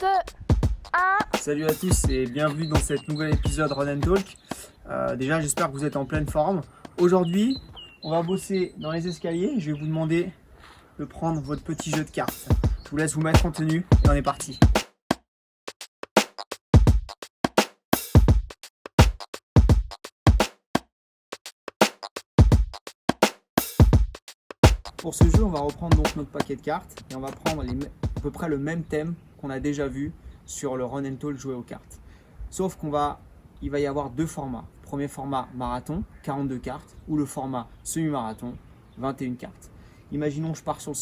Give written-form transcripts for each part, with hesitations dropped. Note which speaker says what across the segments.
Speaker 1: 2, 1.
Speaker 2: Salut à tous et bienvenue dans cet nouvel épisode Run and Talk. Déjà, j'espère que vous êtes en pleine forme. Aujourd'hui, on va bosser dans les escaliers. Je vais vous demander de prendre votre petit jeu de cartes. Je vous laisse vous mettre en tenue et on est parti. Pour ce jeu, on va reprendre donc notre paquet de cartes et on va prendre à peu près le même thème qu'on a déjà vu sur le Run and Talk joué aux cartes. Sauf qu'il va y avoir deux formats. Premier format marathon, 42 cartes, ou le format semi-marathon, 21 cartes. Imaginons que je pars sur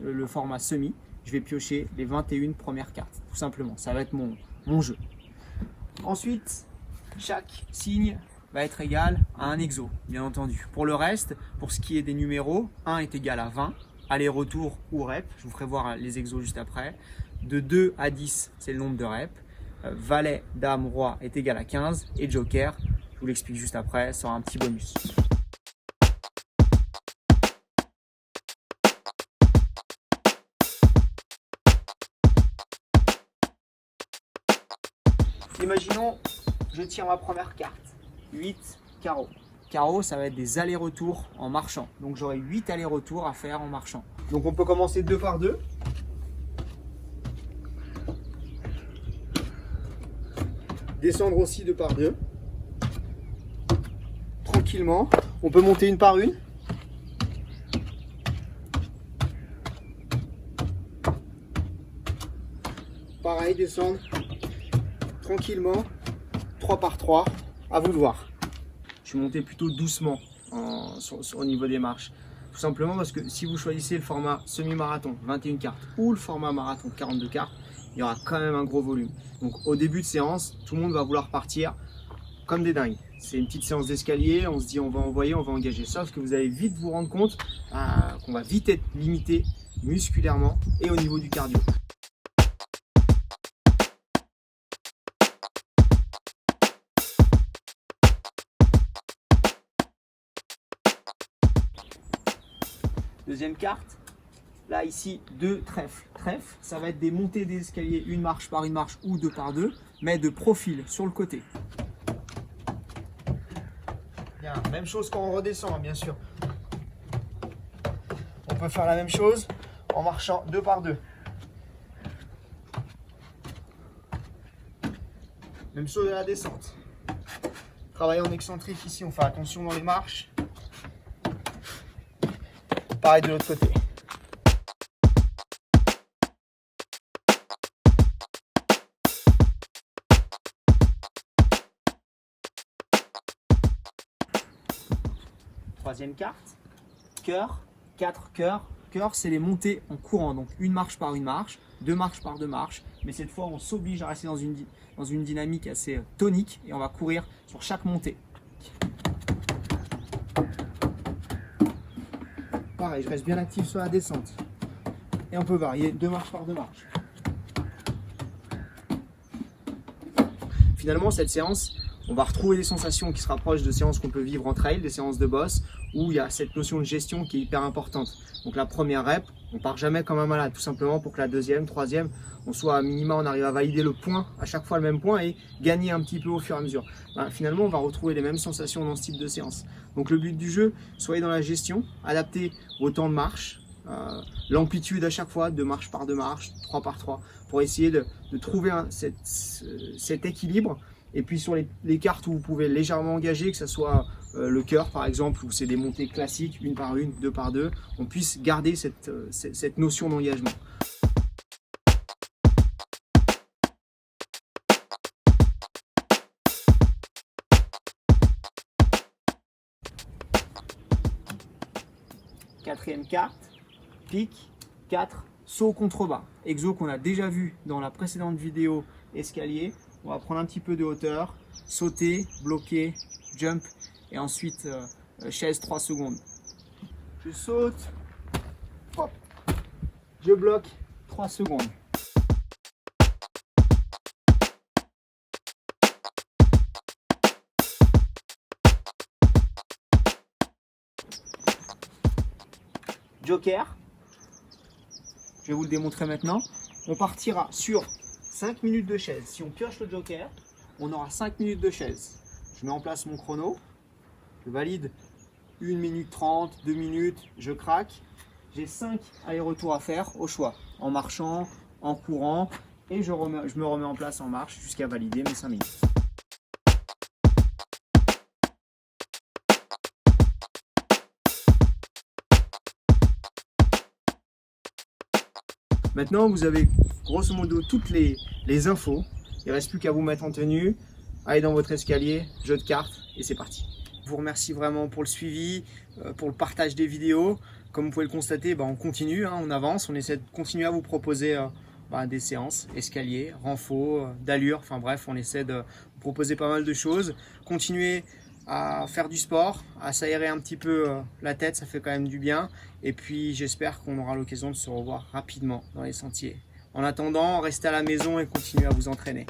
Speaker 2: le format semi, je vais piocher les 21 premières cartes, tout simplement. Ça va être mon jeu. Ensuite, chaque signe va être égal à un exo, bien entendu. Pour le reste, pour ce qui est des numéros, 1 est égal à 20, aller-retour ou rep, je vous ferai voir les exos juste après. De 2 à 10, c'est le nombre de reps. Valet, dame, roi est égal à 15 et joker, je vous l'explique juste après, sera un petit bonus. Imaginons, je tire ma première carte, 8 carreaux. Carreaux, ça va être des allers-retours en marchant. Donc j'aurai 8 allers-retours à faire en marchant. Donc on peut commencer 2 par 2. Descendre aussi 2 par 2. Tranquillement. On peut monter une par une. Pareil, descendre tranquillement. 3 par 3. À vous de voir. Je suis monté plutôt doucement au niveau des marches. Tout simplement parce que si vous choisissez le format semi-marathon, 21 cartes, ou le format marathon, 42 cartes, il y aura quand même un gros volume. Donc au début de séance, tout le monde va vouloir partir comme des dingues. C'est une petite séance d'escalier, on se dit on va envoyer, on va engager. Sauf que vous allez vite vous rendre compte qu'on va vite être limité musculairement et au niveau du cardio. Deuxième carte, là ici, 2 trèfles. Trèfle, ça va être des montées d'escalier, une marche par une marche ou 2 par 2, mais de profil sur le côté. Bien, même chose quand on redescend, bien sûr. On peut faire la même chose en marchant 2 par 2. Même chose à la descente. Travailler en excentrique ici, on fait attention dans les marches. Pareil de l'autre côté. Troisième carte, cœur, 4 cœurs. Cœur, c'est les montées en courant, donc une marche par une marche, 2 marches par 2 marches. Mais cette fois, on s'oblige à rester dans une dynamique assez tonique et on va courir sur chaque montée. Pareil, je reste bien actif sur la descente. Et on peut varier 2 marches par 2 marches. Finalement, cette séance, on va retrouver des sensations qui se rapprochent de séances qu'on peut vivre en trail, des séances de boss, où il y a cette notion de gestion qui est hyper importante. Donc la première rep, on part jamais comme un malade, tout simplement pour que la deuxième, troisième, on soit à minima, on arrive à valider le point, à chaque fois le même point et gagner un petit peu au fur et à mesure. Finalement, on va retrouver les mêmes sensations dans ce type de séance. Donc le but du jeu, soyez dans la gestion, adaptez vos temps de marche, l'amplitude à chaque fois, 2 marches par 2 marches, 3 par 3, pour essayer de trouver cet équilibre. Et puis sur les cartes où vous pouvez légèrement engager, que ce soit le cœur par exemple, où c'est des montées classiques, 1 par 1, 2 par 2, on puisse garder cette notion d'engagement. Quatrième carte, pique, 4, saut contrebas. Exo qu'on a déjà vu dans la précédente vidéo escalier. On va prendre un petit peu de hauteur, sauter, bloquer, jump et ensuite chaise 3 secondes. Je saute, hop, je bloque 3 secondes. Joker, je vais vous le démontrer maintenant. On partira sur 5 minutes de chaise. Si on pioche le joker, on aura 5 minutes de chaise. Je mets en place mon chrono, je valide 1 minute 30, 2 minutes, je craque. J'ai 5 allers-retours à faire au choix, en marchant, en courant, et je me remets en place en marche jusqu'à valider mes 5 minutes. Maintenant, vous avez grosso modo toutes les infos. Il ne reste plus qu'à vous mettre en tenue, aller dans votre escalier, jeu de cartes, et c'est parti. Je vous remercie vraiment pour le suivi, pour le partage des vidéos. Comme vous pouvez le constater, on continue, on avance, on essaie de continuer à vous proposer des séances, escalier, renfort, d'allure, enfin bref, on essaie de vous proposer pas mal de choses. Continuez à faire du sport, à s'aérer un petit peu la tête, ça fait quand même du bien. Et puis j'espère qu'on aura l'occasion de se revoir rapidement dans les sentiers. En attendant, restez à la maison et continuez à vous entraîner.